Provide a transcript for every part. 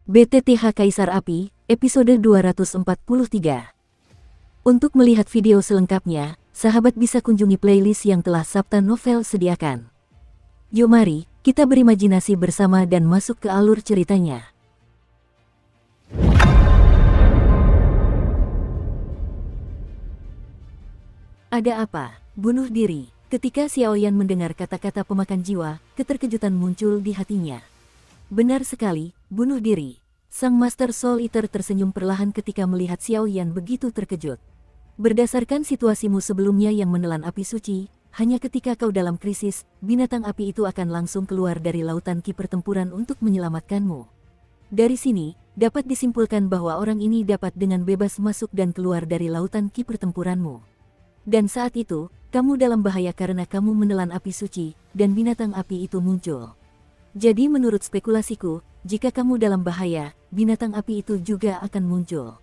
BTTH Kaisar Api, episode 243. Untuk melihat video selengkapnya, sahabat bisa kunjungi playlist yang telah Sabta Novel sediakan. Yuk mari, kita berimajinasi bersama dan masuk ke alur ceritanya. Ada apa? Bunuh diri. Ketika Xiaoyan mendengar kata-kata pemakan jiwa, keterkejutan muncul di hatinya. Benar sekali, bunuh diri. Sang Master Soul Eater tersenyum perlahan ketika melihat Xiaoyan begitu terkejut. Berdasarkan situasimu sebelumnya yang menelan api suci, hanya ketika kau dalam krisis, binatang api itu akan langsung keluar dari lautan ki pertempuran untuk menyelamatkanmu. Dari sini, dapat disimpulkan bahwa orang ini dapat dengan bebas masuk dan keluar dari lautan ki pertempuranmu. Dan saat itu, kamu dalam bahaya karena kamu menelan api suci, dan binatang api itu muncul. Jadi menurut spekulasiku, jika kamu dalam bahaya, binatang api itu juga akan muncul.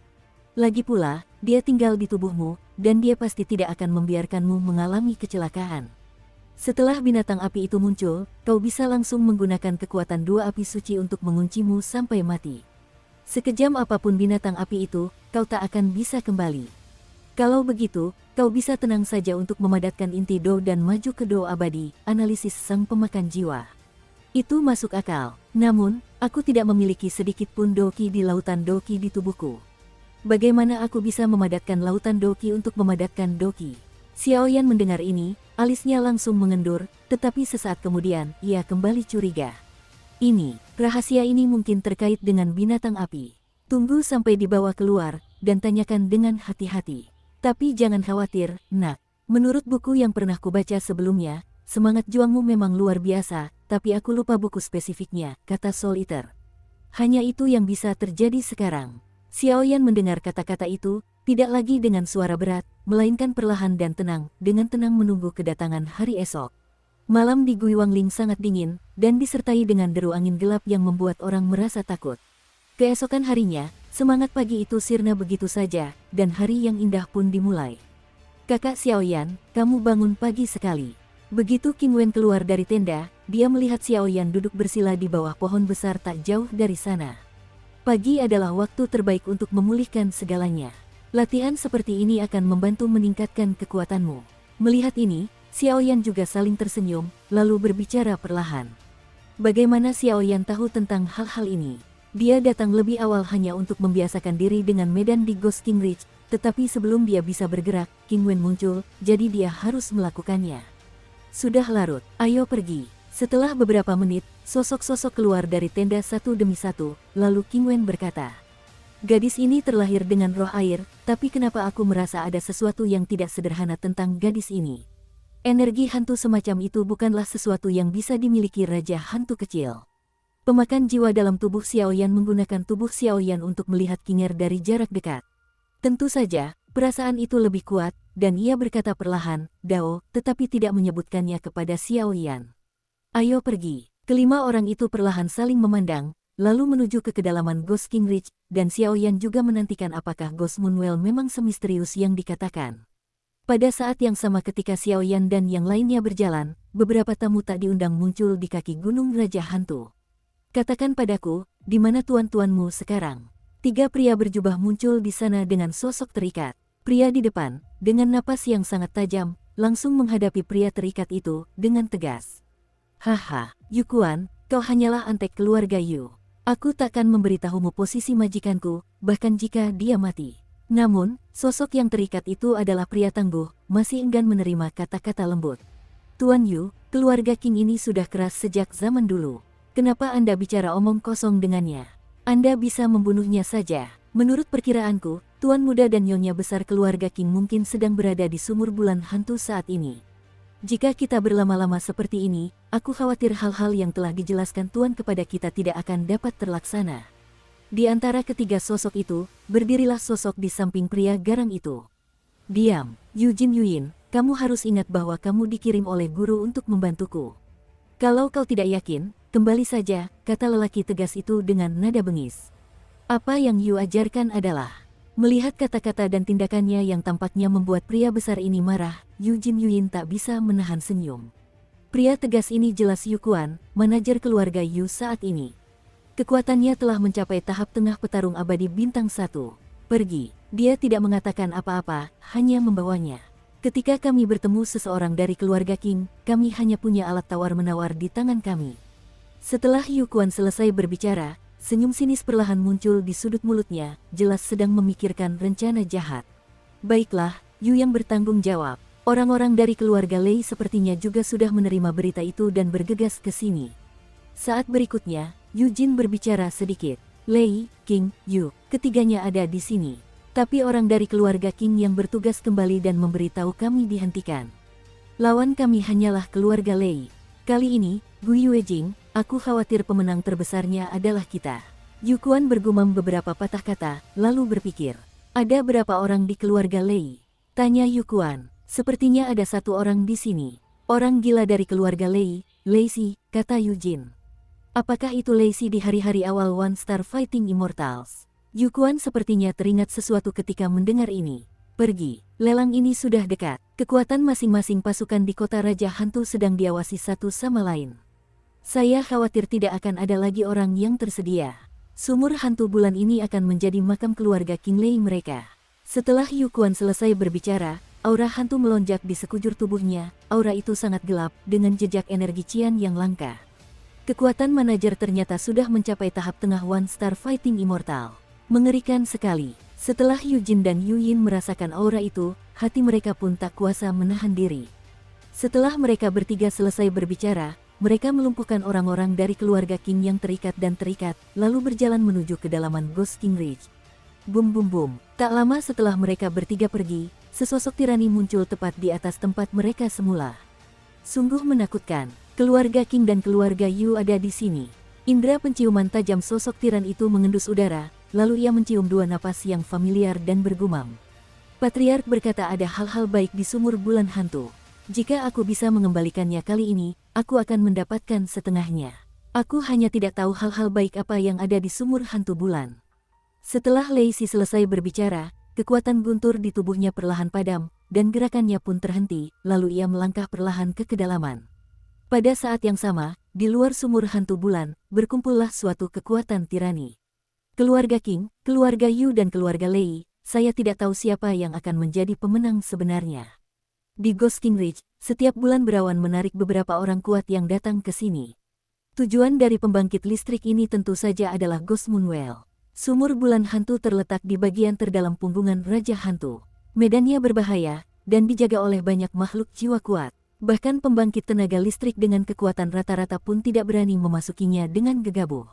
Lagi pula, dia tinggal di tubuhmu, dan dia pasti tidak akan membiarkanmu mengalami kecelakaan. Setelah binatang api itu muncul, kau bisa langsung menggunakan kekuatan dua api suci untuk menguncimu sampai mati. Sekejam apapun binatang api itu, kau tak akan bisa kembali. Kalau begitu, kau bisa tenang saja untuk memadatkan inti Do dan maju ke Do abadi, analisis sang pemakan jiwa. Itu masuk akal, namun, aku tidak memiliki sedikit pun Doki di lautan Doki di tubuhku. Bagaimana aku bisa memadatkan lautan Doki untuk memadatkan Doki? Xiaoyan mendengar ini, alisnya langsung mengendur, tetapi sesaat kemudian, ia kembali curiga. Rahasia ini mungkin terkait dengan binatang api. Tunggu sampai dibawa keluar, dan tanyakan dengan hati-hati. Tapi jangan khawatir, nak. Menurut buku yang pernah kubaca sebelumnya, semangat juangmu memang luar biasa, tapi aku lupa buku spesifiknya, kata Soul Eater. Hanya itu yang bisa terjadi sekarang. Xiaoyan mendengar kata-kata itu, tidak lagi dengan suara berat, melainkan perlahan dan tenang, dengan tenang menunggu kedatangan hari esok. Malam di Gui Wangling sangat dingin, dan disertai dengan deru angin gelap yang membuat orang merasa takut. Keesokan harinya, semangat pagi itu sirna begitu saja, dan hari yang indah pun dimulai. Kakak Xiaoyan, kamu bangun pagi sekali. Begitu King Wen keluar dari tenda, dia melihat Xiaoyan duduk bersila di bawah pohon besar tak jauh dari sana. Pagi adalah waktu terbaik untuk memulihkan segalanya. Latihan seperti ini akan membantu meningkatkan kekuatanmu. Melihat ini, Xiaoyan juga saling tersenyum, lalu berbicara perlahan. Bagaimana Xiaoyan tahu tentang hal-hal ini? Dia datang lebih awal hanya untuk membiasakan diri dengan medan di Ghost King Ridge, tetapi sebelum dia bisa bergerak, King Wen muncul, jadi dia harus melakukannya. Sudah larut, ayo pergi. Setelah beberapa menit, sosok-sosok keluar dari tenda satu demi satu, lalu King Wen berkata, gadis ini terlahir dengan roh air, tapi kenapa aku merasa ada sesuatu yang tidak sederhana tentang gadis ini? Energi hantu semacam itu bukanlah sesuatu yang bisa dimiliki raja hantu kecil. Pemakan jiwa dalam tubuh Xiaoyan menggunakan tubuh Xiaoyan untuk melihat King Er dari jarak dekat. Tentu saja, perasaan itu lebih kuat, dan ia berkata perlahan, Dao, tetapi tidak menyebutkannya kepada Xiaoyan. Ayo pergi. Kelima orang itu perlahan saling memandang, lalu menuju ke kedalaman Ghost King Ridge, dan Xiaoyan juga menantikan apakah Ghost Moonwell memang semisterius yang dikatakan. Pada saat yang sama ketika Xiaoyan dan yang lainnya berjalan, beberapa tamu tak diundang muncul di kaki gunung Raja Hantu. Katakan padaku, di mana tuan-tuanmu sekarang? Tiga pria berjubah muncul di sana dengan sosok terikat. Pria di depan, dengan napas yang sangat tajam, langsung menghadapi pria terikat itu dengan tegas. Haha, Yu Kuan, kau hanyalah antek keluarga Yu. Aku takkan memberitahumu posisi majikanku, bahkan jika dia mati. Namun, sosok yang terikat itu adalah pria tangguh, masih enggan menerima kata-kata lembut. Tuan Yu, keluarga King ini sudah keras sejak zaman dulu. Kenapa Anda bicara omong kosong dengannya? Anda bisa membunuhnya saja. Menurut perkiraanku, Tuan Muda dan Nyonya besar keluarga King mungkin sedang berada di sumur bulan hantu saat ini. Jika kita berlama-lama seperti ini, aku khawatir hal-hal yang telah dijelaskan Tuan kepada kita tidak akan dapat terlaksana. Di antara ketiga sosok itu, berdirilah sosok di samping pria garang itu. Diam, Eugene Yuin, kamu harus ingat bahwa kamu dikirim oleh guru untuk membantuku. Kalau kau tidak yakin, kembali saja, kata lelaki tegas itu dengan nada bengis. Apa yang Yu ajarkan adalah, melihat kata-kata dan tindakannya yang tampaknya membuat pria besar ini marah, Eugene Yuin tak bisa menahan senyum. Pria tegas ini jelas Yu Kuan, manajer keluarga Yu saat ini. Kekuatannya telah mencapai tahap tengah petarung abadi bintang 1. Pergi. Dia tidak mengatakan apa-apa, hanya membawanya. Ketika kami bertemu seseorang dari keluarga King, kami hanya punya alat tawar-menawar di tangan kami. Setelah Yu Quan selesai berbicara, senyum sinis perlahan muncul di sudut mulutnya, jelas sedang memikirkan rencana jahat. Baiklah, Yu yang bertanggung jawab. Orang-orang dari keluarga Lei sepertinya juga sudah menerima berita itu dan bergegas ke sini. Saat berikutnya, Yu Jin berbicara sedikit. Lei, King, Yu, ketiganya ada di sini. Tapi orang dari keluarga King yang bertugas kembali dan memberitahu kami dihentikan. Lawan kami hanyalah keluarga Lei. Kali ini, Gu Yuejing, aku khawatir pemenang terbesarnya adalah kita. Yu Quan bergumam beberapa patah kata, lalu berpikir. Ada berapa orang di keluarga Lei? Tanya Yu Quan. Sepertinya ada satu orang di sini. Orang gila dari keluarga Lei, Lei, kata Yu Jin. Apakah itu Lei di hari-hari awal One Star Fighting Immortals? Yu Quan sepertinya teringat sesuatu ketika mendengar ini. Pergi, lelang ini sudah dekat. Kekuatan masing-masing pasukan di kota Raja Hantu sedang diawasi satu sama lain. Saya khawatir tidak akan ada lagi orang yang tersedia. Sumur hantu bulan ini akan menjadi makam keluarga King Lei mereka. Setelah Yu Quan selesai berbicara, aura hantu melonjak di sekujur tubuhnya. Aura itu sangat gelap, dengan jejak energi Qian yang langka. Kekuatan manajer ternyata sudah mencapai tahap tengah One Star Fighting Immortal. Mengerikan sekali. Setelah Yu Jin dan Yu Yin merasakan aura itu, hati mereka pun tak kuasa menahan diri. Setelah mereka bertiga selesai berbicara, mereka melumpuhkan orang-orang dari keluarga King yang terikat dan terikat, lalu berjalan menuju kedalaman Ghost King Ridge. Bum bum bum. Tak lama setelah mereka bertiga pergi, sesosok tirani muncul tepat di atas tempat mereka semula. Sungguh menakutkan. Keluarga King dan keluarga Yu ada di sini. Indra penciuman tajam sosok tiran itu mengendus udara, lalu ia mencium dua napas yang familiar dan bergumam. Patriark berkata ada hal-hal baik di sumur bulan hantu. Jika aku bisa mengembalikannya kali ini, aku akan mendapatkan setengahnya. Aku hanya tidak tahu hal-hal baik apa yang ada di sumur hantu bulan. Setelah Lei Si selesai berbicara, kekuatan guntur di tubuhnya perlahan padam, dan gerakannya pun terhenti, lalu ia melangkah perlahan ke kedalaman. Pada saat yang sama, di luar sumur hantu bulan, berkumpullah suatu kekuatan tirani. Keluarga King, keluarga Yu dan keluarga Lei, saya tidak tahu siapa yang akan menjadi pemenang sebenarnya. Di Ghost King Ridge, setiap bulan berawan menarik beberapa orang kuat yang datang ke sini. Tujuan dari pembangkit listrik ini tentu saja adalah Ghost Moonwell. Sumur bulan hantu terletak di bagian terdalam punggungan Raja Hantu. Medannya berbahaya, dan dijaga oleh banyak makhluk jiwa kuat. Bahkan pembangkit tenaga listrik dengan kekuatan rata-rata pun tidak berani memasukinya dengan gegabah.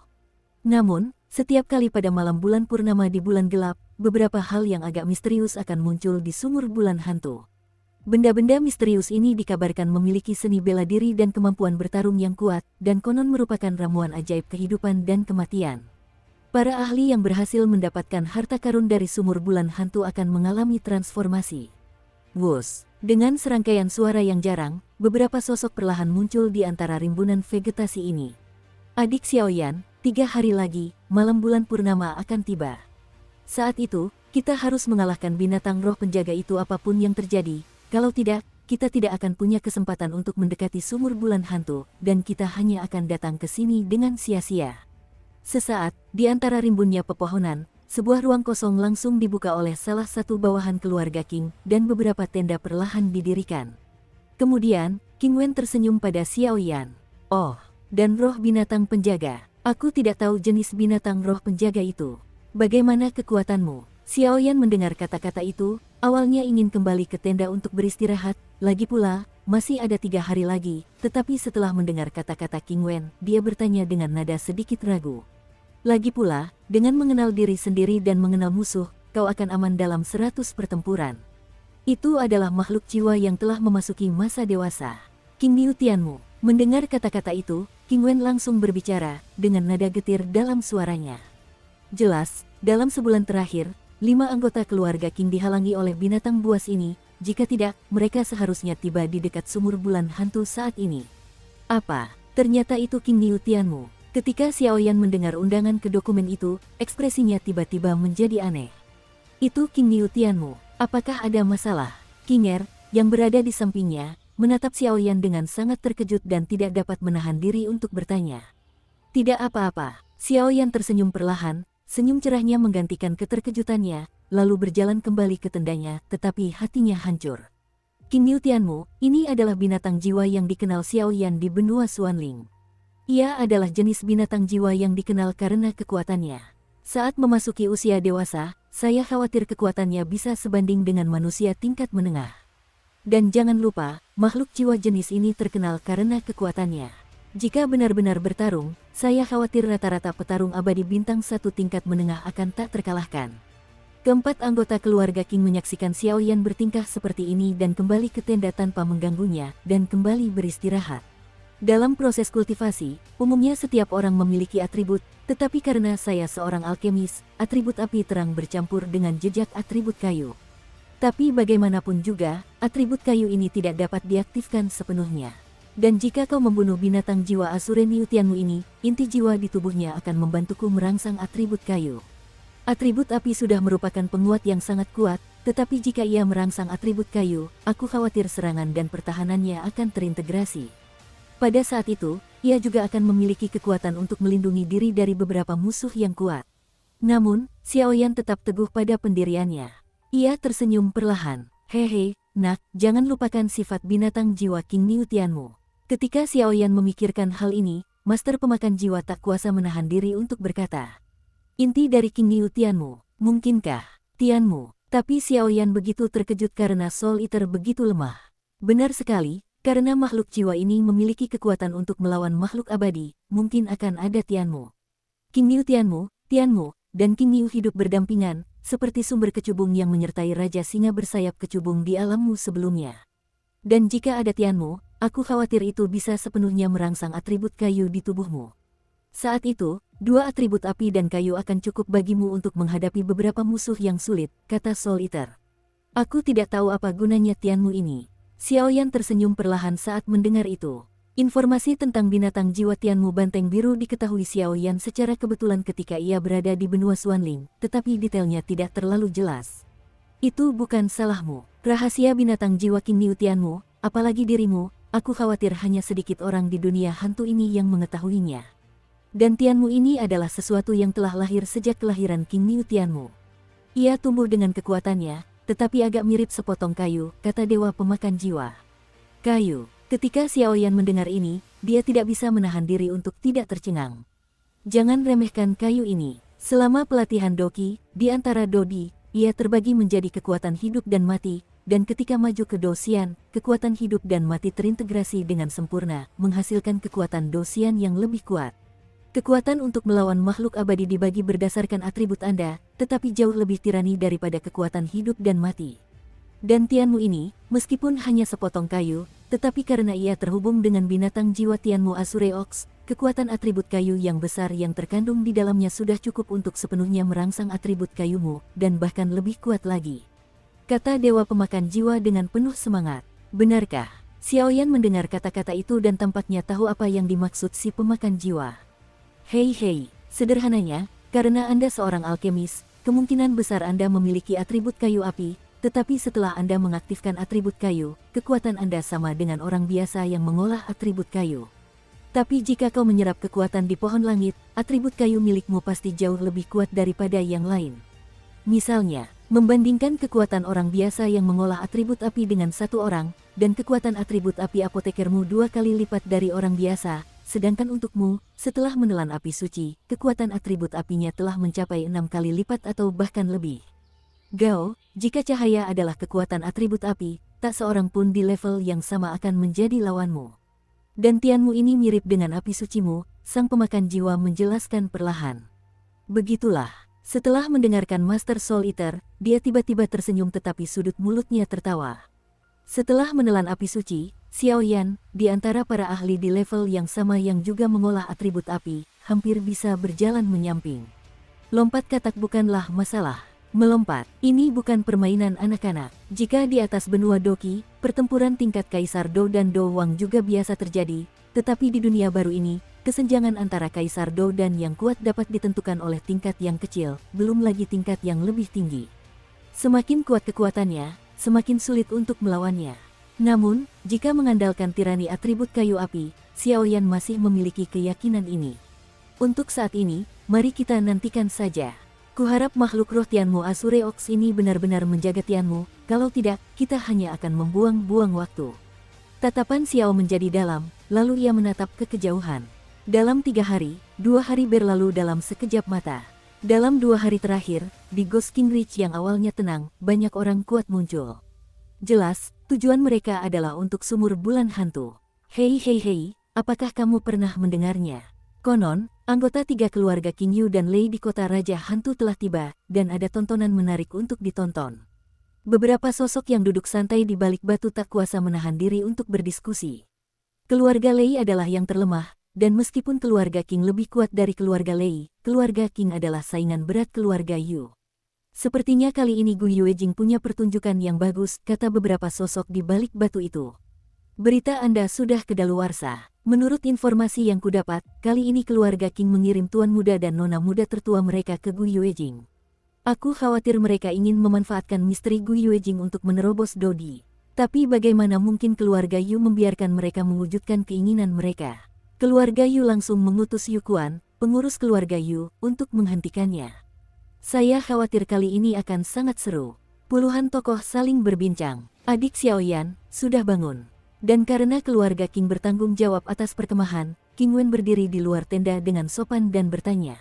Namun, setiap kali pada malam bulan purnama di bulan gelap, beberapa hal yang agak misterius akan muncul di sumur bulan hantu. Benda-benda misterius ini dikabarkan memiliki seni bela diri dan kemampuan bertarung yang kuat, dan konon merupakan ramuan ajaib kehidupan dan kematian. Para ahli yang berhasil mendapatkan harta karun dari sumur bulan hantu akan mengalami transformasi. Wus! Dengan serangkaian suara yang jarang, beberapa sosok perlahan muncul di antara rimbunan vegetasi ini. Adik Xiaoyan, 3 hari lagi, malam bulan purnama akan tiba. Saat itu, kita harus mengalahkan binatang roh penjaga itu apapun yang terjadi. Kalau tidak, kita tidak akan punya kesempatan untuk mendekati sumur bulan hantu, dan kita hanya akan datang ke sini dengan sia-sia. Sesaat, di antara rimbunnya pepohonan, sebuah ruang kosong langsung dibuka oleh salah satu bawahan keluarga King, dan beberapa tenda perlahan didirikan. Kemudian, King Wen tersenyum pada Xiaoyan. Oh, dan roh binatang penjaga. Aku tidak tahu jenis binatang roh penjaga itu. Bagaimana kekuatanmu? Xiaoyan mendengar kata-kata itu, awalnya ingin kembali ke tenda untuk beristirahat, lagi pula, masih ada 3 hari lagi, tetapi setelah mendengar kata-kata King Wen, dia bertanya dengan nada sedikit ragu. Lagi pula, dengan mengenal diri sendiri dan mengenal musuh, kau akan aman dalam 100 pertempuran. Itu adalah makhluk jiwa yang telah memasuki masa dewasa. King Niu Tianmu. Mendengar kata-kata itu, King Wen langsung berbicara, dengan nada getir dalam suaranya. Jelas, dalam sebulan terakhir, 5 anggota keluarga King dihalangi oleh binatang buas ini, jika tidak, mereka seharusnya tiba di dekat sumur bulan hantu saat ini. Apa? Ternyata itu King Niu Tianmu. Ketika Xiaoyan mendengar undangan ke dokumen itu, ekspresinya tiba-tiba menjadi aneh. Itu King Niu Tianmu, apakah ada masalah? King Er, yang berada di sampingnya, menatap Xiaoyan dengan sangat terkejut dan tidak dapat menahan diri untuk bertanya. Tidak apa-apa, Xiao Yan tersenyum perlahan, senyum cerahnya menggantikan keterkejutannya, lalu berjalan kembali ke tendanya, tetapi hatinya hancur. Qing Niu Tianmu, ini adalah binatang jiwa yang dikenal Xiao Yan di benua Xuanling. Ia adalah jenis binatang jiwa yang dikenal karena kekuatannya. Saat memasuki usia dewasa, saya khawatir kekuatannya bisa sebanding dengan manusia tingkat menengah. Dan jangan lupa, makhluk jiwa jenis ini terkenal karena kekuatannya. Jika benar-benar bertarung, saya khawatir rata-rata petarung abadi bintang 1 tingkat menengah akan tak terkalahkan. Keempat anggota keluarga Qing menyaksikan Xiao Yan bertingkah seperti ini dan kembali ke tenda tanpa mengganggunya, dan kembali beristirahat. Dalam proses kultivasi, umumnya setiap orang memiliki atribut, tetapi karena saya seorang alkemis, atribut api terang bercampur dengan jejak atribut kayu. Tapi bagaimanapun juga, atribut kayu ini tidak dapat diaktifkan sepenuhnya. Dan jika kau membunuh binatang jiwa Asure Niu Tianmu ini, inti jiwa di tubuhnya akan membantuku merangsang atribut kayu. Atribut api sudah merupakan penguat yang sangat kuat, tetapi jika ia merangsang atribut kayu, aku khawatir serangan dan pertahanannya akan terintegrasi. Pada saat itu, ia juga akan memiliki kekuatan untuk melindungi diri dari beberapa musuh yang kuat. Namun, Xiao Yan tetap teguh pada pendiriannya. Ia tersenyum perlahan. Hehe, nak, jangan lupakan sifat binatang jiwa Qing Niu Tianmu. Ketika Xiao Yan memikirkan hal ini, Master Pemakan Jiwa tak kuasa menahan diri untuk berkata, "Inti dari Qing Niu Tianmu, mungkinkah, Tianmu?" Tapi Xiao Yan begitu terkejut karena Soul Eater begitu lemah. Benar sekali, karena makhluk jiwa ini memiliki kekuatan untuk melawan makhluk abadi, mungkin akan ada Tianmu. Qing Niu Tianmu, dan Qing Niu hidup berdampingan, seperti sumber kecubung yang menyertai Raja Singa bersayap kecubung di alammu sebelumnya. Dan jika ada Tianmu, aku khawatir itu bisa sepenuhnya merangsang atribut kayu di tubuhmu. Saat itu, 2 atribut api dan kayu akan cukup bagimu untuk menghadapi beberapa musuh yang sulit, kata Soul Eater. Aku tidak tahu apa gunanya Tianmu ini. Xiao Yan tersenyum perlahan saat mendengar itu. Informasi tentang binatang jiwa Tianmu Banteng Biru diketahui Xiao Yan secara kebetulan ketika ia berada di benua Xuanling, tetapi detailnya tidak terlalu jelas. Itu bukan salahmu. Rahasia binatang jiwa Qing Niu Tianmu, apalagi dirimu, aku khawatir hanya sedikit orang di dunia hantu ini yang mengetahuinya. Dan Tianmu ini adalah sesuatu yang telah lahir sejak kelahiran Qing Niu Tianmu. Ia tumbuh dengan kekuatannya, tetapi agak mirip sepotong kayu, kata Dewa Pemakan Jiwa. Kayu. Ketika Xiao Yan mendengar ini, dia tidak bisa menahan diri untuk tidak tercengang. Jangan remehkan kayu ini. Selama pelatihan Doki, di antara Dodi, ia terbagi menjadi kekuatan hidup dan mati, dan ketika maju ke Dosian, kekuatan hidup dan mati terintegrasi dengan sempurna, menghasilkan kekuatan Dosian yang lebih kuat. Kekuatan untuk melawan makhluk abadi dibagi berdasarkan atribut Anda, tetapi jauh lebih tirani daripada kekuatan hidup dan mati. Dan Tianmu ini, meskipun hanya sepotong kayu, tetapi karena ia terhubung dengan binatang jiwa Tianmu Asure Ox, kekuatan atribut kayu yang besar yang terkandung di dalamnya sudah cukup untuk sepenuhnya merangsang atribut kayumu, dan bahkan lebih kuat lagi. Kata Dewa Pemakan Jiwa dengan penuh semangat. Benarkah? Xiao Yan mendengar kata-kata itu dan tampaknya tahu apa yang dimaksud si pemakan jiwa. Hei, sederhananya, karena Anda seorang alkemis, kemungkinan besar Anda memiliki atribut kayu api, tetapi setelah Anda mengaktifkan atribut kayu, kekuatan Anda sama dengan orang biasa yang mengolah atribut kayu. Tapi jika kau menyerap kekuatan di pohon langit, atribut kayu milikmu pasti jauh lebih kuat daripada yang lain. Misalnya, membandingkan kekuatan orang biasa yang mengolah atribut api dengan 1 orang, dan kekuatan atribut api apotekermu 2 kali lipat dari orang biasa, sedangkan untukmu, setelah menelan api suci, kekuatan atribut apinya telah mencapai 6 kali lipat atau bahkan lebih. Gao, jika cahaya adalah kekuatan atribut api, tak seorang pun di level yang sama akan menjadi lawanmu. Dan Tianmu ini mirip dengan api sucimu, sang pemakan jiwa menjelaskan perlahan. Begitulah, setelah mendengarkan Master Soul Eater, dia tiba-tiba tersenyum tetapi sudut mulutnya tertawa. Setelah menelan api suci, Xiao Yan, di antara para ahli di level yang sama yang juga mengolah atribut api, hampir bisa berjalan menyamping. Lompat katak bukanlah masalah. Melompat, ini bukan permainan anak-anak. Jika di atas benua Doki, pertempuran tingkat Kaisar Do dan Do Wang juga biasa terjadi, tetapi di dunia baru ini, kesenjangan antara Kaisar Do dan yang kuat dapat ditentukan oleh tingkat yang kecil, belum lagi tingkat yang lebih tinggi. Semakin kuat kekuatannya, semakin sulit untuk melawannya. Namun, jika mengandalkan tirani atribut kayu api, Xiao Yan masih memiliki keyakinan ini. Untuk saat ini, mari kita nantikan saja. Kuharap makhluk roh Tianmu Azure Ox ini benar-benar menjaga Tianmu, kalau tidak, kita hanya akan membuang-buang waktu. Tatapan Xiao menjadi dalam, lalu ia menatap ke kejauhan. Dalam 3 hari, 2 hari berlalu dalam sekejap mata. Dalam 2 hari terakhir, di Ghost King Ridge yang awalnya tenang, banyak orang kuat muncul. Jelas, tujuan mereka adalah untuk sumur bulan hantu. Hei, apakah kamu pernah mendengarnya? Konon, anggota 3 keluarga King Yu dan Lei di kota Raja Hantu telah tiba, dan ada tontonan menarik untuk ditonton. Beberapa sosok yang duduk santai di balik batu tak kuasa menahan diri untuk berdiskusi. Keluarga Lei adalah yang terlemah, dan meskipun keluarga King lebih kuat dari keluarga Lei, keluarga King adalah saingan berat keluarga Yu. Sepertinya kali ini Gu Yuejing punya pertunjukan yang bagus, kata beberapa sosok di balik batu itu. Berita Anda sudah kedaluarsa. Menurut informasi yang kudapat, kali ini keluarga King mengirim tuan muda dan nona muda tertua mereka ke Gu Yuejing. Aku khawatir mereka ingin memanfaatkan misteri Gu Yuejing untuk menerobos Dodi. Tapi bagaimana mungkin keluarga Yu membiarkan mereka mewujudkan keinginan mereka? Keluarga Yu langsung mengutus Yu Quan, pengurus keluarga Yu, untuk menghentikannya. Saya khawatir kali ini akan sangat seru. Puluhan tokoh saling berbincang. Adik Xiaoyan, sudah bangun. Dan karena keluarga King bertanggung jawab atas perkemahan, King Wen berdiri di luar tenda dengan sopan dan bertanya.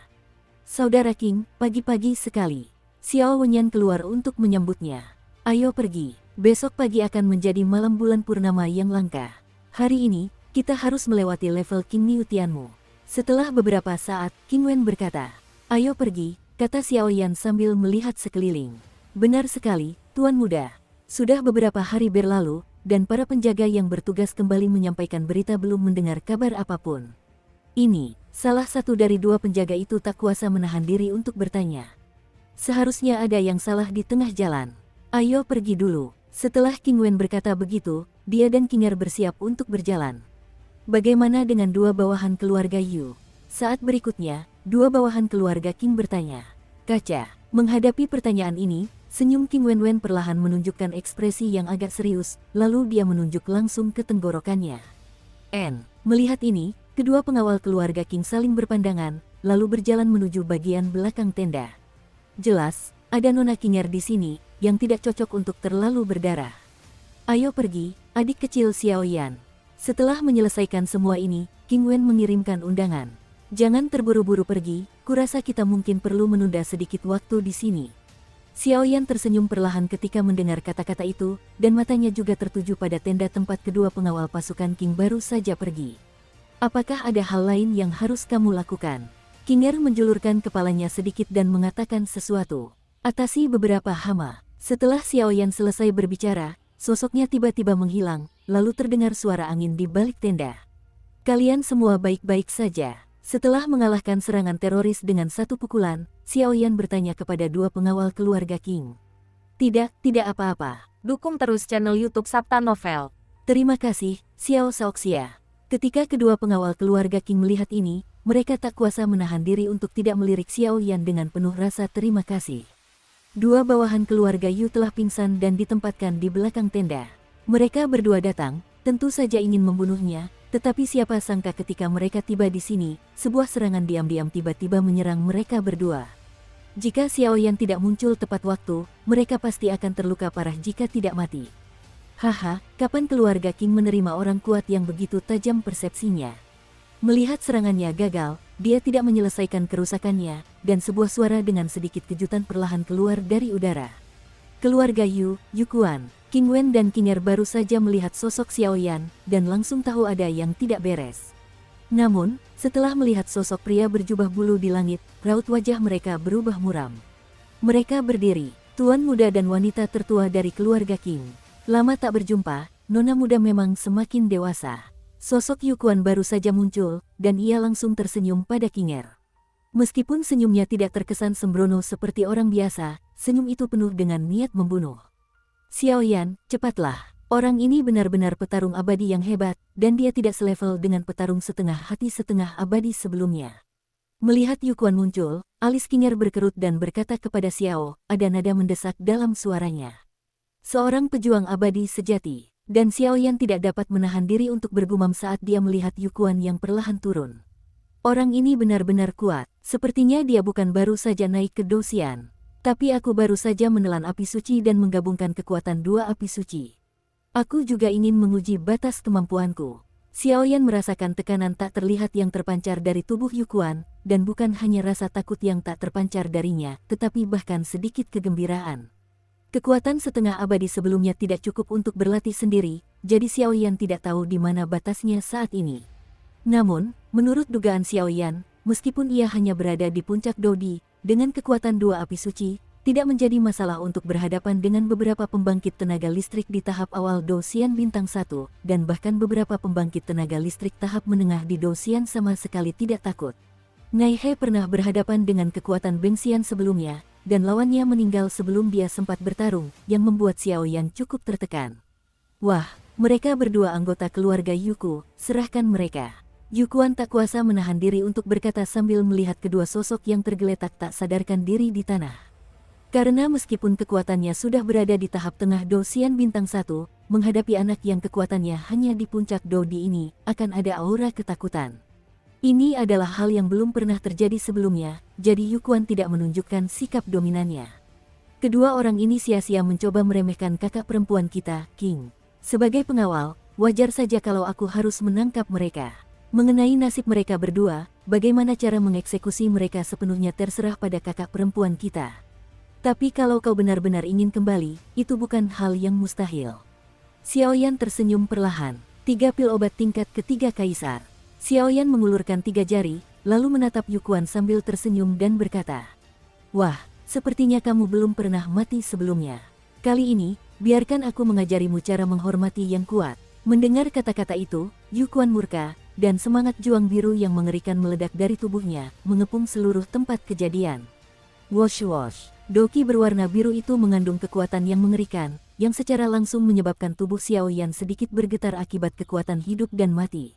Saudara King, pagi-pagi sekali. Xiao Wenyan keluar untuk menyambutnya. Ayo pergi, besok pagi akan menjadi malam bulan purnama yang langka. Hari ini, kita harus melewati level King Niu Tianmu. Setelah beberapa saat, King Wen berkata, ayo pergi, kata Xiao Yan sambil melihat sekeliling. Benar sekali, Tuan Muda. Sudah beberapa hari berlalu, dan para penjaga yang bertugas kembali menyampaikan berita belum mendengar kabar apapun. Ini, salah satu dari 2 penjaga itu tak kuasa menahan diri untuk bertanya. Seharusnya ada yang salah di tengah jalan. Ayo pergi dulu. Setelah King Wen berkata begitu, dia dan King Er bersiap untuk berjalan. Bagaimana dengan 2 bawahan keluarga Yu? Saat berikutnya, 2 bawahan keluarga King bertanya. Kaca, menghadapi pertanyaan ini, senyum King Wen perlahan menunjukkan ekspresi yang agak serius, lalu dia menunjuk langsung ke tenggorokannya. Melihat ini, kedua pengawal keluarga King saling berpandangan, lalu berjalan menuju bagian belakang tenda. Jelas, ada Nona King Er di sini, yang tidak cocok untuk terlalu berdarah. Ayo pergi, adik kecil Xiao Yan. Setelah menyelesaikan semua ini, King Wen mengirimkan undangan. Jangan terburu-buru pergi, kurasa kita mungkin perlu menunda sedikit waktu di sini. Xiao Yan tersenyum perlahan ketika mendengar kata-kata itu, dan matanya juga tertuju pada tenda tempat kedua pengawal pasukan King baru saja pergi. Apakah ada hal lain yang harus kamu lakukan? King Er menjulurkan kepalanya sedikit dan mengatakan sesuatu. Atasi beberapa hama. Setelah Xiao Yan selesai berbicara, sosoknya tiba-tiba menghilang, lalu terdengar suara angin di balik tenda. Kalian semua baik-baik saja. Setelah mengalahkan serangan teroris dengan 1 pukulan, Xiao Yan bertanya kepada 2 pengawal keluarga King. Tidak apa-apa. Dukung terus channel YouTube Sabta Novel. Terima kasih, Xiao Shaoxia. Ketika kedua pengawal keluarga King melihat ini, mereka tak kuasa menahan diri untuk tidak melirik Xiao Yan dengan penuh rasa terima kasih. 2 bawahan keluarga Yu telah pingsan dan ditempatkan di belakang tenda. Mereka berdua datang, tentu saja ingin membunuhnya. Tetapi siapa sangka ketika mereka tiba di sini, sebuah serangan diam-diam tiba-tiba menyerang mereka berdua. Jika Xiao Yan tidak muncul tepat waktu, mereka pasti akan terluka parah jika tidak mati. Haha, kapan keluarga King menerima orang kuat yang begitu tajam persepsinya? Melihat serangannya gagal, dia tidak menyelesaikan kerusakannya, dan sebuah suara dengan sedikit kejutan perlahan keluar dari udara. Keluarga Yu Quan, King Wen dan King Er baru saja melihat sosok Xiao Yan, dan langsung tahu ada yang tidak beres. Namun, setelah melihat sosok pria berjubah bulu di langit, raut wajah mereka berubah muram. Mereka berdiri, tuan muda dan wanita tertua dari keluarga King. Lama tak berjumpa, nona muda memang semakin dewasa. Sosok Yu Quan baru saja muncul, dan ia langsung tersenyum pada King Er. Meskipun senyumnya tidak terkesan sembrono seperti orang biasa, senyum itu penuh dengan niat membunuh. Xiao Yan, cepatlah. Orang ini benar-benar petarung abadi yang hebat, dan dia tidak selevel dengan petarung setengah hati setengah abadi sebelumnya. Melihat Yu Quan muncul, alis King Er berkerut dan berkata kepada Xiao, ada nada mendesak dalam suaranya. Seorang pejuang abadi sejati, dan Xiao Yan tidak dapat menahan diri untuk bergumam saat dia melihat Yu Quan yang perlahan turun. Orang ini benar-benar kuat. Sepertinya dia bukan baru saja naik ke Dosian. Tapi aku baru saja menelan api suci dan menggabungkan kekuatan dua api suci. Aku juga ingin menguji batas kemampuanku. Xiaoyan merasakan tekanan tak terlihat yang terpancar dari tubuh Yukuan, dan bukan hanya rasa takut yang tak terpancar darinya, tetapi bahkan sedikit kegembiraan. Kekuatan setengah abadi sebelumnya tidak cukup untuk berlatih sendiri, jadi Xiaoyan tidak tahu di mana batasnya saat ini. Namun, menurut dugaan Xiaoyan, meskipun ia hanya berada di puncak Dodi, dengan kekuatan dua api suci, tidak menjadi masalah untuk berhadapan dengan beberapa pembangkit tenaga listrik di tahap awal Dosian Bintang 1, dan bahkan beberapa pembangkit tenaga listrik tahap menengah di Dosian sama sekali tidak takut. Nai He pernah berhadapan dengan kekuatan Bengxian sebelumnya, dan lawannya meninggal sebelum dia sempat bertarung, yang membuat Xiaoyan cukup tertekan. Wah, mereka berdua anggota keluarga Yuku, serahkan mereka. Yukuan tak kuasa menahan diri untuk berkata sambil melihat kedua sosok yang tergeletak tak sadarkan diri di tanah. Karena meskipun kekuatannya sudah berada di tahap tengah Dosian Bintang 1, menghadapi anak yang kekuatannya hanya di puncak Dodi ini, akan ada aura ketakutan. Ini adalah hal yang belum pernah terjadi sebelumnya, jadi Yukuan tidak menunjukkan sikap dominannya. Kedua orang ini sia-sia mencoba meremehkan kakak perempuan kita, King. Sebagai pengawal, wajar saja kalau aku harus menangkap mereka. Mengenai nasib mereka berdua, bagaimana cara mengeksekusi mereka sepenuhnya terserah pada kakak perempuan kita. Tapi kalau kau benar-benar ingin kembali, itu bukan hal yang mustahil. Xiaoyan tersenyum perlahan. 3 pil obat tingkat ketiga kaisar. Xiaoyan mengulurkan 3 jari, lalu menatap Yukuan sambil tersenyum dan berkata, "Wah, sepertinya kamu belum pernah mati sebelumnya. Kali ini, biarkan aku mengajarimu cara menghormati yang kuat." Mendengar kata-kata itu, Yukuan murka, dan semangat juang biru yang mengerikan meledak dari tubuhnya, mengepung seluruh tempat kejadian. Wosh-wosh. Doki berwarna biru itu mengandung kekuatan yang mengerikan, yang secara langsung menyebabkan tubuh Xiaoyan sedikit bergetar akibat kekuatan hidup dan mati.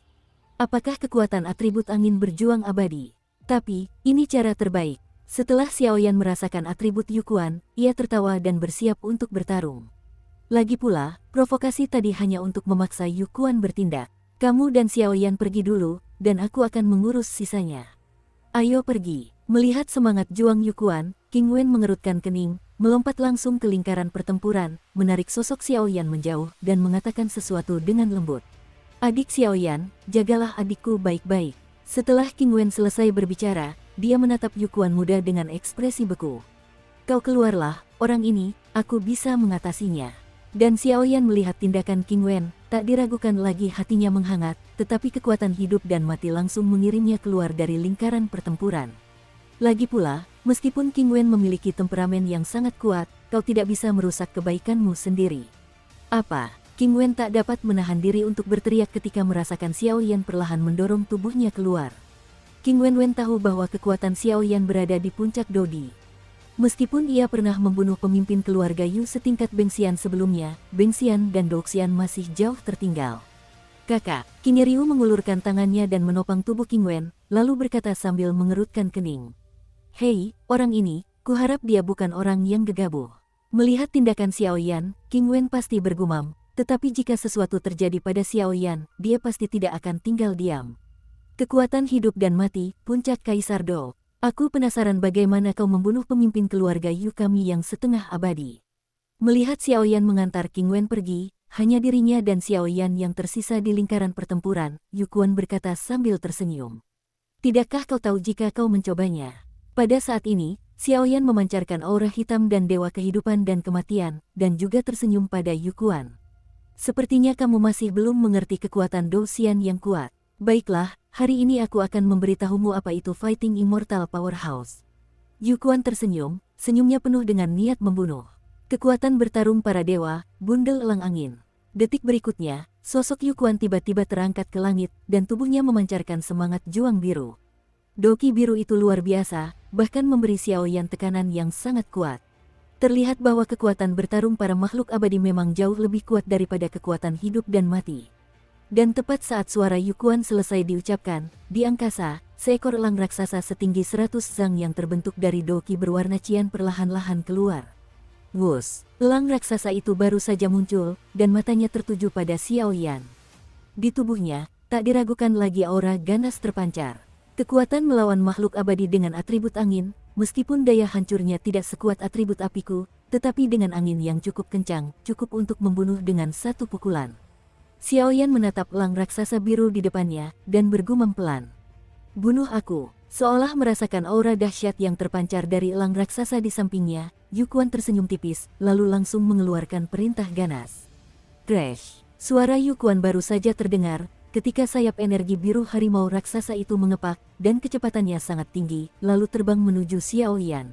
Apakah kekuatan atribut angin berjuang abadi? Tapi, ini cara terbaik. Setelah Xiaoyan merasakan atribut Yukuan, ia tertawa dan bersiap untuk bertarung. Lagi pula, provokasi tadi hanya untuk memaksa Yukuan bertindak. Kamu dan Xiaoyan pergi dulu, dan aku akan mengurus sisanya. Ayo pergi. Melihat semangat juang Yukuan, King Wen mengerutkan kening, melompat langsung ke lingkaran pertempuran, menarik sosok Xiaoyan menjauh, dan mengatakan sesuatu dengan lembut. "Adik Xiaoyan, jagalah adikku baik-baik." Setelah King Wen selesai berbicara, dia menatap Yukuan muda dengan ekspresi beku. "Kau keluarlah, orang ini, aku bisa mengatasinya." Dan Xiaoyan melihat tindakan King Wen, tak diragukan lagi hatinya menghangat, tetapi kekuatan hidup dan mati langsung mengirimnya keluar dari lingkaran pertempuran. Lagi pula, meskipun King Wen memiliki temperamen yang sangat kuat, kau tidak bisa merusak kebaikanmu sendiri. Apa? King Wen tak dapat menahan diri untuk berteriak ketika merasakan Xiaoyan perlahan mendorong tubuhnya keluar. King Wen tahu bahwa kekuatan Xiaoyan berada di puncak Dodi. Meskipun ia pernah membunuh pemimpin keluarga Yu setingkat Bengxian sebelumnya, Bengxian dan Doxian masih jauh tertinggal. "Kakak," King Ryu mengulurkan tangannya dan menopang tubuh King Wen, lalu berkata sambil mengerutkan kening. "Hei, orang ini, kuharap dia bukan orang yang gegabah." Melihat tindakan Xiaoyan, King Wen pasti bergumam, tetapi jika sesuatu terjadi pada Xiaoyan, dia pasti tidak akan tinggal diam. "Kekuatan hidup dan mati, puncak Kaisar Do. Aku penasaran bagaimana kau membunuh pemimpin keluarga Yu kami yang setengah abadi." Melihat Xiaoyan mengantar King Wen pergi, hanya dirinya dan Xiaoyan yang tersisa di lingkaran pertempuran, Yukuan berkata sambil tersenyum. "Tidakkah kau tahu jika kau mencobanya?" Pada saat ini, Xiaoyan memancarkan aura hitam dan dewa kehidupan dan kematian, dan juga tersenyum pada Yukuan. "Sepertinya kamu masih belum mengerti kekuatan Dosian yang kuat. Baiklah, hari ini aku akan memberitahumu apa itu Fighting Immortal Powerhouse." Yukuan tersenyum, senyumnya penuh dengan niat membunuh. Kekuatan bertarung para dewa, bundel elang angin. Detik berikutnya, sosok Yukuan tiba-tiba terangkat ke langit, dan tubuhnya memancarkan semangat juang biru. Doki biru itu luar biasa, bahkan memberi Xiaoyan tekanan yang sangat kuat. Terlihat bahwa kekuatan bertarung para makhluk abadi memang jauh lebih kuat daripada kekuatan hidup dan mati. Dan tepat saat suara Yukuan selesai diucapkan, di angkasa, seekor elang raksasa setinggi 100 zang yang terbentuk dari doki berwarna cian perlahan-lahan keluar. Wus, elang raksasa itu baru saja muncul, dan matanya tertuju pada Xiaoyan. Di tubuhnya, tak diragukan lagi aura ganas terpancar. Kekuatan melawan makhluk abadi dengan atribut angin, meskipun daya hancurnya tidak sekuat atribut apiku, tetapi dengan angin yang cukup kencang, cukup untuk membunuh dengan satu pukulan. Xiaoyan menatap elang raksasa biru di depannya, dan bergumam pelan. Bunuh aku. Seolah merasakan aura dahsyat yang terpancar dari elang raksasa di sampingnya, Yukuan tersenyum tipis, lalu langsung mengeluarkan perintah ganas. Crash! Suara Yukuan baru saja terdengar, ketika sayap energi biru harimau raksasa itu mengepak, dan kecepatannya sangat tinggi, lalu terbang menuju Xiaoyan.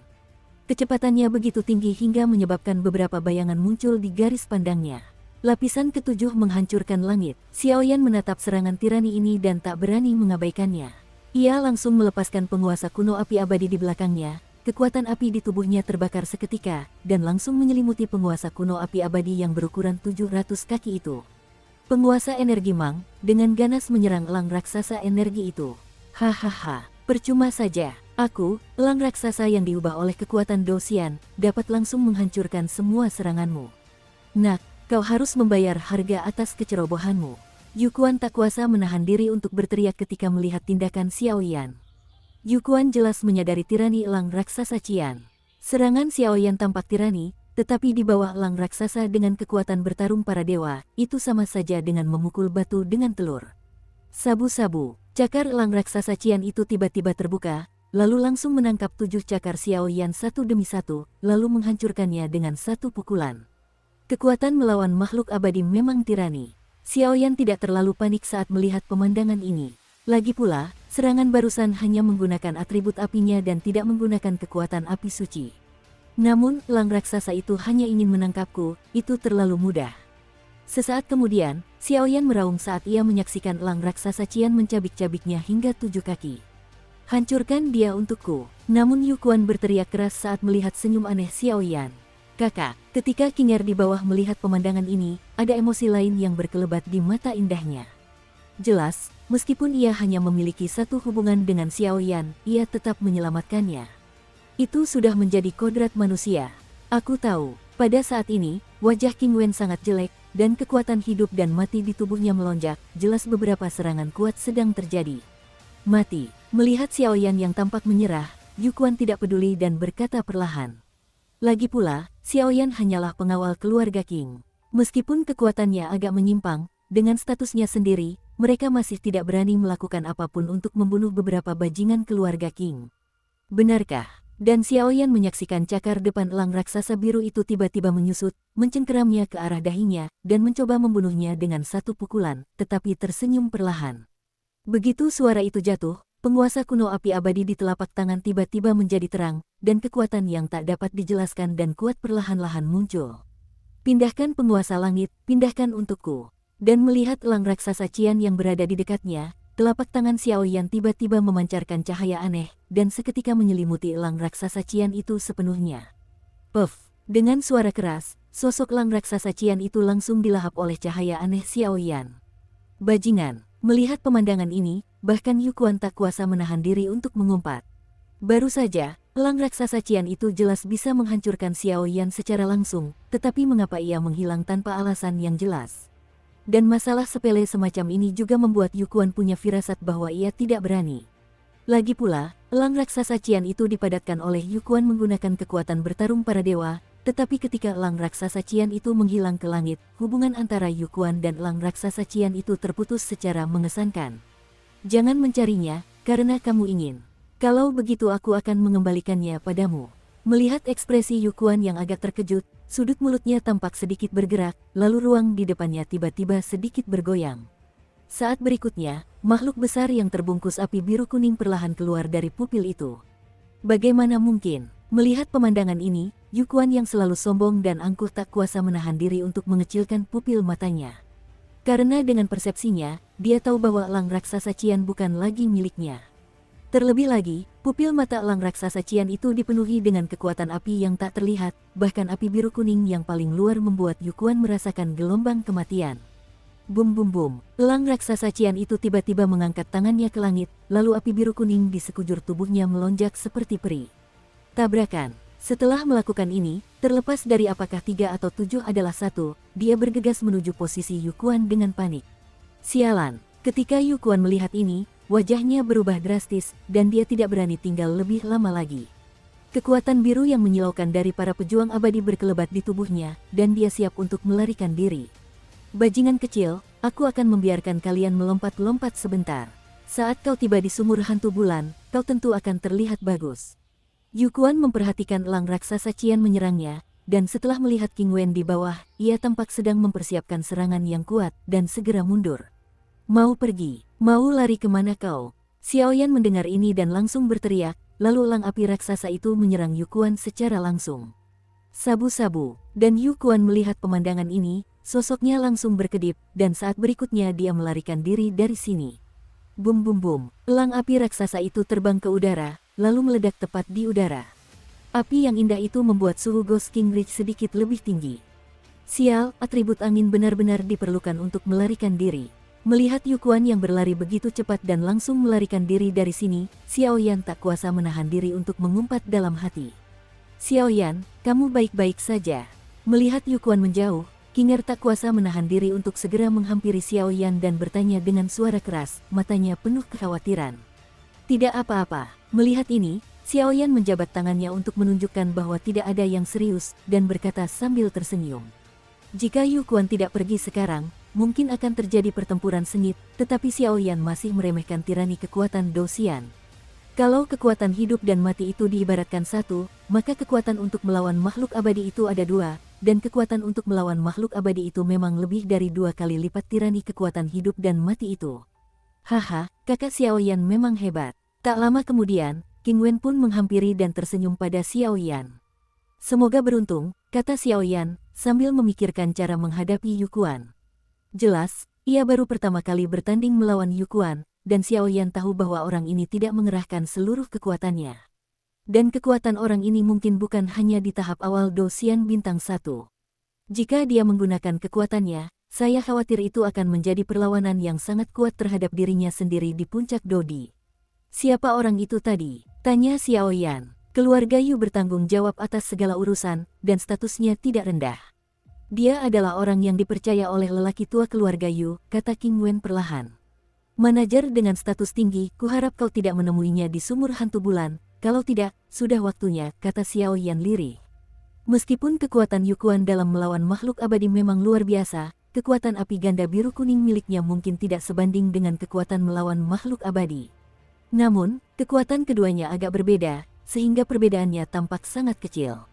Kecepatannya begitu tinggi hingga menyebabkan beberapa bayangan muncul di garis pandangnya. Lapisan ketujuh menghancurkan langit. Xiaoyan menatap serangan tirani ini dan tak berani mengabaikannya. Ia langsung melepaskan penguasa kuno api abadi di belakangnya. Kekuatan api di tubuhnya terbakar seketika, dan langsung menyelimuti penguasa kuno api abadi yang berukuran 700 kaki itu. Penguasa energi Mang, dengan ganas menyerang elang raksasa energi itu. Hahaha, percuma saja. Aku, elang raksasa yang diubah oleh kekuatan Dosian, dapat langsung menghancurkan semua seranganmu. Nak, kau harus membayar harga atas kecerobohanmu. Yukuan tak kuasa menahan diri untuk berteriak ketika melihat tindakan Xiaoyan. Yukuan jelas menyadari tirani elang raksasa Qian. Serangan Xiaoyan tampak tirani, tetapi di bawah elang raksasa dengan kekuatan bertarung para dewa, itu sama saja dengan memukul batu dengan telur. Sabu-sabu, cakar elang raksasa Qian itu tiba-tiba terbuka, lalu langsung menangkap 7 cakar Xiaoyan satu demi satu, lalu menghancurkannya dengan satu pukulan. Kekuatan melawan makhluk abadi memang tirani. Xiaoyan tidak terlalu panik saat melihat pemandangan ini. Lagi pula, serangan barusan hanya menggunakan atribut apinya dan tidak menggunakan kekuatan api suci. Namun, elang raksasa itu hanya ingin menangkapku, itu terlalu mudah. Sesaat kemudian, Xiaoyan meraung saat ia menyaksikan elang raksasa Qian mencabik-cabiknya hingga 7 kaki. Hancurkan dia untukku. Namun Yukuan berteriak keras saat melihat senyum aneh Xiaoyan. Kakak, ketika Kinger di bawah melihat pemandangan ini, ada emosi lain yang berkelebat di mata indahnya. Jelas, meskipun ia hanya memiliki satu hubungan dengan Xiaoyan, ia tetap menyelamatkannya. Itu sudah menjadi kodrat manusia. Aku tahu, pada saat ini, wajah King Wen sangat jelek, dan kekuatan hidup dan mati di tubuhnya melonjak, jelas beberapa serangan kuat sedang terjadi. Mati. Melihat Xiaoyan yang tampak menyerah, Yukuan tidak peduli dan berkata perlahan. Lagi pula, Xiaoyan hanyalah pengawal keluarga King. Meskipun kekuatannya agak menyimpang, dengan statusnya sendiri, mereka masih tidak berani melakukan apapun untuk membunuh beberapa bajingan keluarga King. Benarkah? Dan Xiaoyan menyaksikan cakar depan elang raksasa biru itu tiba-tiba menyusut, mencengkeramnya ke arah dahinya, dan mencoba membunuhnya dengan satu pukulan, tetapi tersenyum perlahan. Begitu suara itu jatuh, penguasa kuno api abadi di telapak tangan tiba-tiba menjadi terang, dan kekuatan yang tak dapat dijelaskan dan kuat perlahan-lahan muncul. Pindahkan penguasa langit, pindahkan untukku. Dan melihat elang raksasa Qian yang berada di dekatnya, telapak tangan Xiaoyan tiba-tiba memancarkan cahaya aneh, dan seketika menyelimuti elang raksasa Qian itu sepenuhnya. Puff! Dengan suara keras, sosok elang raksasa Qian itu langsung dilahap oleh cahaya aneh Xiaoyan. Bajingan! Melihat pemandangan ini, bahkan Yukuan tak kuasa menahan diri untuk mengumpat. Baru saja, elang raksasa Qian itu jelas bisa menghancurkan Xiaoyan secara langsung, tetapi mengapa ia menghilang tanpa alasan yang jelas? Dan masalah sepele semacam ini juga membuat Yukuan punya firasat bahwa ia tidak berani. Lagi pula, elang raksasa Qian itu dipadatkan oleh Yukuan menggunakan kekuatan bertarung para dewa, tetapi ketika elang raksasa Qian itu menghilang ke langit, hubungan antara Yukuan dan elang raksasa Qian itu terputus secara mengesankan. Jangan mencarinya, karena kamu ingin. Kalau begitu aku akan mengembalikannya padamu. Melihat ekspresi Yukuan yang agak terkejut, sudut mulutnya tampak sedikit bergerak, lalu ruang di depannya tiba-tiba sedikit bergoyang. Saat berikutnya, makhluk besar yang terbungkus api biru kuning perlahan keluar dari pupil itu. Bagaimana mungkin? Melihat pemandangan ini, Yukuan yang selalu sombong dan angkuh tak kuasa menahan diri untuk mengecilkan pupil matanya. Karena dengan persepsinya, dia tahu bahwa elang raksasa Qian bukan lagi miliknya. Terlebih lagi, pupil mata elang raksasa Qian itu dipenuhi dengan kekuatan api yang tak terlihat, bahkan api biru kuning yang paling luar membuat Yukuan merasakan gelombang kematian. Bum bum bum, elang raksasa Qian itu tiba-tiba mengangkat tangannya ke langit, lalu api biru kuning di sekujur tubuhnya melonjak seperti peri. Tabrakan. Setelah melakukan ini, terlepas dari apakah 3 atau 7 adalah 1, dia bergegas menuju posisi Yukuan dengan panik. Sialan, Ketika Yu Quan melihat ini, wajahnya berubah drastis, dan dia tidak berani tinggal lebih lama lagi. Kekuatan biru yang menyilaukan dari para pejuang abadi berkelebat di tubuhnya, dan dia siap untuk melarikan diri. Bajingan kecil, aku akan membiarkan kalian melompat-lompat sebentar. Saat kau tiba di sumur hantu bulan, kau tentu akan terlihat bagus. Yu Quan memperhatikan elang raksasa Qian menyerangnya, dan setelah melihat King Wen di bawah, ia tampak sedang mempersiapkan serangan yang kuat, dan segera mundur. Mau pergi? Mau lari kemana kau? Xiaoyan mendengar ini dan langsung berteriak, lalu elang api raksasa itu menyerang Yu Quan secara langsung. Sabu-sabu, dan Yu Quan melihat pemandangan ini, sosoknya langsung berkedip, dan saat berikutnya dia melarikan diri dari sini. Bum bum bum, elang api raksasa itu terbang ke udara, lalu meledak tepat di udara. Api yang indah itu membuat suhu Ghost King Ridge sedikit lebih tinggi. Sial, atribut angin benar-benar diperlukan untuk melarikan diri. Melihat Yu Quan yang berlari begitu cepat dan langsung melarikan diri dari sini, Xiaoyan tak kuasa menahan diri untuk mengumpat dalam hati. Xiaoyan, kamu baik-baik saja. Melihat Yu Quan menjauh, King Er tak kuasa menahan diri untuk segera menghampiri Xiaoyan dan bertanya dengan suara keras, matanya penuh kekhawatiran. Tidak apa-apa. Melihat ini, Xiaoyan menjabat tangannya untuk menunjukkan bahwa tidak ada yang serius, dan berkata sambil tersenyum. Jika Yu Quan tidak pergi sekarang, mungkin akan terjadi pertempuran sengit, tetapi Xiaoyan masih meremehkan tirani kekuatan Dosian. Kalau kekuatan hidup dan mati itu diibaratkan satu, maka kekuatan untuk melawan makhluk abadi itu ada dua, dan kekuatan untuk melawan makhluk abadi itu memang lebih dari 2 kali lipat tirani kekuatan hidup dan mati itu. Haha, kakak Xiaoyan memang hebat. Tak lama kemudian, King Wen pun menghampiri dan tersenyum pada Xiaoyan. Semoga beruntung, kata Xiaoyan, sambil memikirkan cara menghadapi Yu Quan. Jelas, ia baru pertama kali bertanding melawan Yu Quan, dan Xiaoyan tahu bahwa orang ini tidak mengerahkan seluruh kekuatannya. Dan kekuatan orang ini mungkin bukan hanya di tahap awal Dosian bintang 1. Jika dia menggunakan kekuatannya, saya khawatir itu akan menjadi perlawanan yang sangat kuat terhadap dirinya sendiri di puncak Dodi. Siapa orang itu tadi? Tanya Xiaoyan. Keluarga Yu bertanggung jawab atas segala urusan, dan statusnya tidak rendah. Dia adalah orang yang dipercaya oleh lelaki tua keluarga Yu, kata King Wen perlahan. Manajer dengan status tinggi, kuharap kau tidak menemuinya di sumur hantu bulan, kalau tidak, sudah waktunya, kata Xiaoyan lirih. Meskipun kekuatan Yu Quan dalam melawan makhluk abadi memang luar biasa, kekuatan api ganda biru kuning miliknya mungkin tidak sebanding dengan kekuatan melawan makhluk abadi. Namun, kekuatan keduanya agak berbeda, sehingga perbedaannya tampak sangat kecil.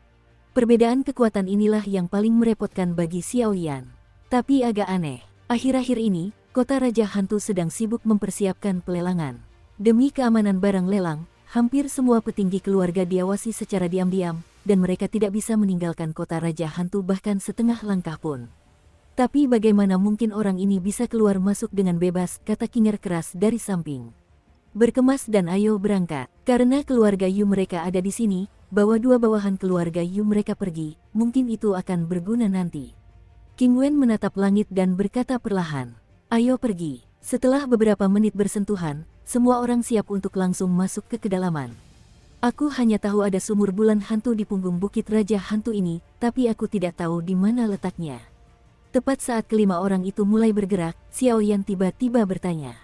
Perbedaan kekuatan inilah yang paling merepotkan bagi Xiaoyan. Tapi agak aneh, akhir-akhir ini, kota Raja Hantu sedang sibuk mempersiapkan pelelangan. Demi keamanan barang lelang, hampir semua petinggi keluarga diawasi secara diam-diam, dan mereka tidak bisa meninggalkan kota Raja Hantu bahkan setengah langkah pun. Tapi bagaimana mungkin orang ini bisa keluar masuk dengan bebas, kata King Er keras dari samping. Berkemas dan ayo berangkat, karena keluarga Yu mereka ada di sini, bawa 2 bawahan keluarga Yu mereka pergi, mungkin itu akan berguna nanti. King Wen menatap langit dan berkata perlahan, ayo pergi. Setelah beberapa menit bersentuhan, semua orang siap untuk langsung masuk ke kedalaman. Aku hanya tahu ada sumur bulan hantu di punggung bukit Raja Hantu ini, tapi aku tidak tahu di mana letaknya. Tepat saat kelima orang itu mulai bergerak, Xiaoyan tiba-tiba bertanya.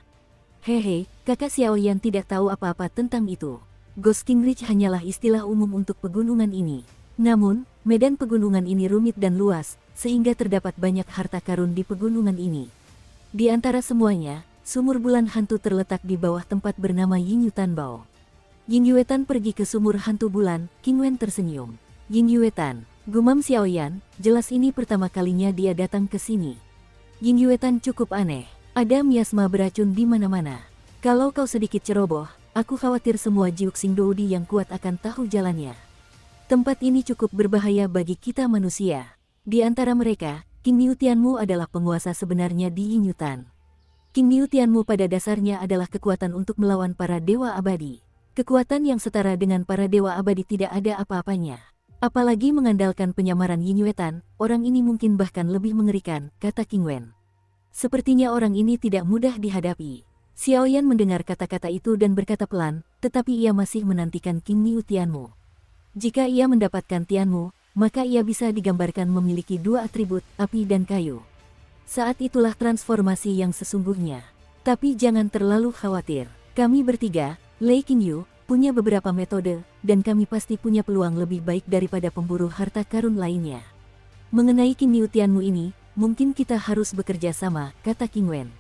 Hehe, kakak Xiaoyan tidak tahu apa-apa tentang itu. Ghost King Ridge hanyalah istilah umum untuk pegunungan ini. Namun, medan pegunungan ini rumit dan luas, sehingga terdapat banyak harta karun di pegunungan ini. Di antara semuanya, sumur bulan hantu terletak di bawah tempat bernama Yin Yutanbao. Yin Yuetan pergi ke sumur hantu bulan, King Wen tersenyum. Yin Yuetan, gumam Xiaoyan, jelas ini pertama kalinya dia datang ke sini. Yin Yuetan cukup aneh. Ada miasma beracun di mana-mana. Kalau kau sedikit ceroboh, aku khawatir semua Jiuxing Doudi yang kuat akan tahu jalannya. Tempat ini cukup berbahaya bagi kita manusia. Di antara mereka, King Niu Tianmu adalah penguasa sebenarnya di Yin Yutan. King Niu Tianmu pada dasarnya adalah kekuatan untuk melawan para dewa abadi. Kekuatan yang setara dengan para dewa abadi tidak ada apa-apanya. Apalagi mengandalkan penyamaran Yin Yuetan, orang ini mungkin bahkan lebih mengerikan, kata King Wen. Sepertinya orang ini tidak mudah dihadapi. Xiaoyan mendengar kata-kata itu dan berkata pelan, tetapi ia masih menantikan King Niu Tianmu. Jika ia mendapatkan Tianmu, maka ia bisa digambarkan memiliki 2 atribut, api dan kayu. Saat itulah transformasi yang sesungguhnya. Tapi jangan terlalu khawatir. Kami bertiga, Lei Qingyu, punya beberapa metode, dan kami pasti punya peluang lebih baik daripada pemburu harta karun lainnya. Mengenai Qingyu Tianmu ini, mungkin kita harus bekerja sama, kata Qing Wen.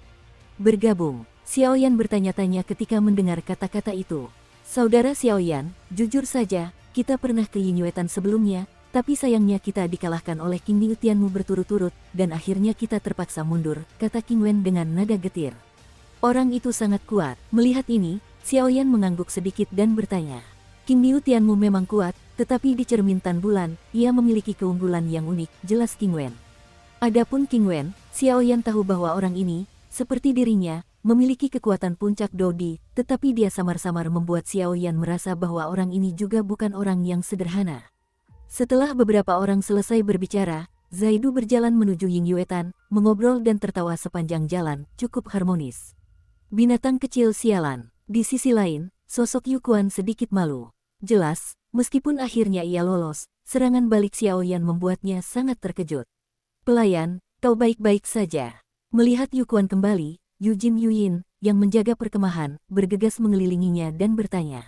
Bergabung, Xiaoyan bertanya-tanya ketika mendengar kata-kata itu. Saudara Xiaoyan, jujur saja, kita pernah ke Yinyuetan sebelumnya, tapi sayangnya kita dikalahkan oleh Qingyu Tianmu berturut-turut, dan akhirnya kita terpaksa mundur, kata Qing Wen dengan nada getir. Orang itu sangat kuat. Melihat ini, Xiaoyan mengangguk sedikit dan bertanya. Qingyu Tianmu memang kuat, tetapi di cermin Tan Bulan, ia memiliki keunggulan yang unik, jelas Qing Wen. Adapun Qing Wen, Xiaoyan tahu bahwa orang ini, seperti dirinya, memiliki kekuatan puncak Dodi, tetapi dia samar-samar membuat Xiaoyan merasa bahwa orang ini juga bukan orang yang sederhana. Setelah beberapa orang selesai berbicara, Zaidu berjalan menuju Yinyuetan, mengobrol dan tertawa sepanjang jalan, cukup harmonis. Binatang kecil sialan. Di sisi lain, sosok Yukuan sedikit malu. Jelas, meskipun akhirnya ia lolos, serangan balik Xiaoyan membuatnya sangat terkejut. Pelayan, kau baik-baik saja. Melihat Yukuan kembali, Yujin Yuyin, yang menjaga perkemahan, bergegas mengelilinginya dan bertanya.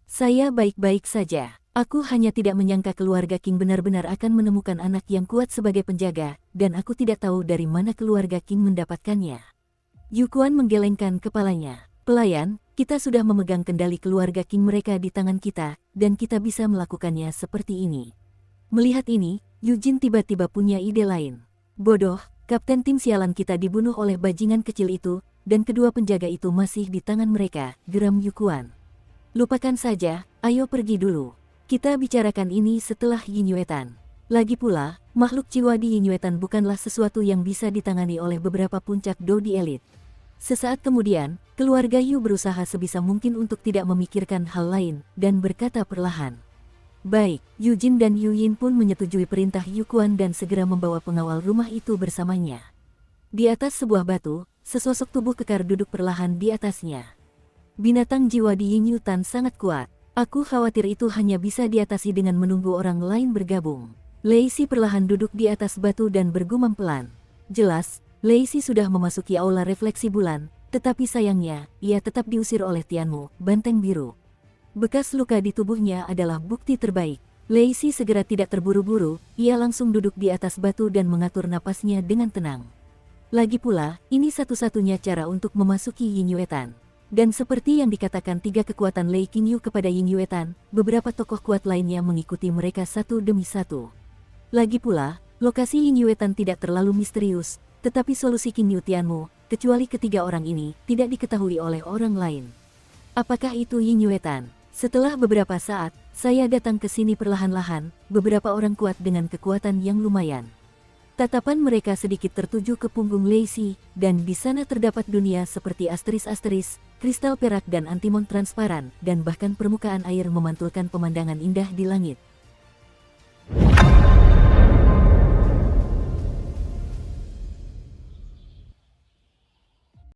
Saya baik-baik saja. Aku hanya tidak menyangka keluarga Qing benar-benar akan menemukan anak yang kuat sebagai penjaga, dan aku tidak tahu dari mana keluarga Qing mendapatkannya. Yukuan menggelengkan kepalanya. Pelayan, kita sudah memegang kendali keluarga Qing mereka di tangan kita, dan kita bisa melakukannya seperti ini. Melihat ini, Yujin tiba-tiba punya ide lain. Bodoh, kapten tim sialan kita dibunuh oleh bajingan kecil itu, dan kedua penjaga itu masih di tangan mereka, geram Yukuan. Lupakan saja, ayo pergi dulu. Kita bicarakan ini setelah Yinyuetan. Lagi pula, makhluk jiwa di Yinyuetan bukanlah sesuatu yang bisa ditangani oleh beberapa puncak Dodi elit. Sesaat kemudian, keluarga Yu berusaha sebisa mungkin untuk tidak memikirkan hal lain, dan berkata perlahan. Baik, Yujin dan Yuyin pun menyetujui perintah Yukuan dan segera membawa pengawal rumah itu bersamanya. Di atas sebuah batu, sesosok tubuh kekar duduk perlahan di atasnya. Binatang jiwa di Yinyuetan sangat kuat. Aku khawatir itu hanya bisa diatasi dengan menunggu orang lain bergabung. Lei Si perlahan duduk di atas batu dan bergumam pelan. Jelas, Lei Si sudah memasuki aula refleksi bulan, tetapi sayangnya, ia tetap diusir oleh Tianmu, banteng biru. Bekas luka di tubuhnya adalah bukti terbaik. Lei Si segera tidak terburu-buru, ia langsung duduk di atas batu dan mengatur napasnya dengan tenang. Lagi pula, ini satu-satunya cara untuk memasuki Yinyuetan. Dan seperti yang dikatakan tiga kekuatan Lei Qingyu kepada Yinyuetan, beberapa tokoh kuat lainnya mengikuti mereka satu demi satu. Lagi pula, lokasi Yinyuetan tidak terlalu misterius, tetapi solusi Qingyu Tianmu, kecuali ketiga orang ini, tidak diketahui oleh orang lain. Apakah itu Yinyuetan? Setelah beberapa saat, saya datang ke sini perlahan-lahan, beberapa orang kuat dengan kekuatan yang lumayan. Tatapan mereka sedikit tertuju ke punggung Lei Si, dan di sana terdapat dunia seperti asteris-asteris, kristal perak dan antimon transparan, dan bahkan permukaan air memantulkan pemandangan indah di langit.